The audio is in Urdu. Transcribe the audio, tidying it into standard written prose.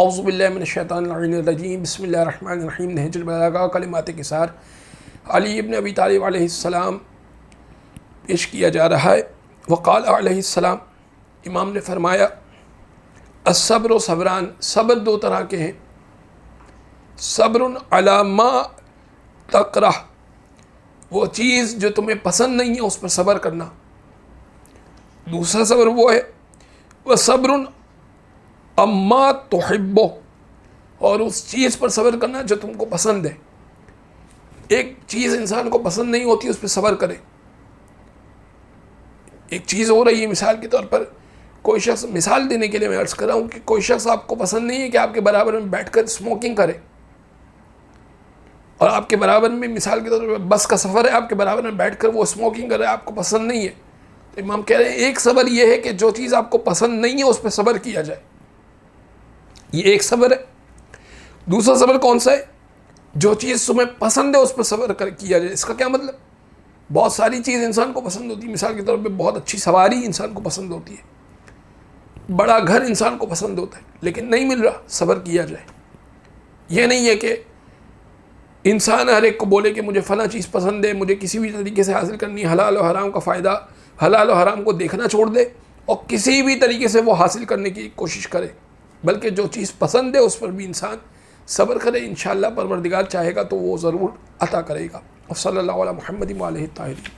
اعوذ باللہ من الشیطان اللعین الرجیم بسم اللہ الرحمن الرحیم نہج البلاغہ کلمات قصار علی ابن ابی طالب علیہ السلام پیش کیا جا رہا ہے۔ وقال علیہ السلام، امام نے فرمایا الصبر و صبران، صبر دو طرح کے ہیں، صبر علی ما تکرہ، وہ چیز جو تمہیں پسند نہیں ہے اس پر صبر کرنا، دوسرا صبر وہ ہے وہ صبر اما تحبو، اور اس چیز پر صبر کرنا جو تم کو پسند ہے۔ ایک چیز انسان کو پسند نہیں ہوتی اس پہ صبر کرے۔ ایک چیز ہو رہی ہے، مثال کے طور پر کوئی شخص، مثال دینے کے لیے میں عرض کر رہا ہوں کہ کوئی شخص آپ کو پسند نہیں ہے کہ آپ کے برابر میں بیٹھ کر اسموکنگ کرے، اور آپ کے برابر میں مثال کے طور پر بس کا سفر ہے، آپ کے برابر میں بیٹھ کر وہ اسموکنگ کرے، آپ کو پسند نہیں ہے، تو امام کہہ رہے ہیں ایک صبر یہ ہے کہ جو چیز آپ کو پسند نہیں ہے اس پہ صبر کیا جائے، یہ ایک صبر ہے۔ دوسرا صبر کون سا ہے؟ جو چیز تمہیں پسند ہے اس پر صبر کیا جائے۔ اس کا کیا مطلب؟ بہت ساری چیز انسان کو پسند ہوتی ہے، مثال کے طور پہ بہت اچھی سواری انسان کو پسند ہوتی ہے، بڑا گھر انسان کو پسند ہوتا ہے، لیکن نہیں مل رہا، صبر کیا جائے۔ یہ نہیں ہے کہ انسان ہر ایک کو بولے کہ مجھے فلاں چیز پسند ہے، مجھے کسی بھی طریقے سے حاصل کرنی ہے، حلال و حرام کا فائدہ، حلال و حرام کو دیکھنا چھوڑ دے اور کسی بھی طریقے سے وہ حاصل کرنے کی کوشش کرے، بلکہ جو چیز پسند ہے اس پر بھی انسان صبر کرے۔ انشاءاللہ پروردگار چاہے گا تو وہ ضرور عطا کرے گا۔ اور صلی اللہ علیہ محمد و آلہ الطاہرین۔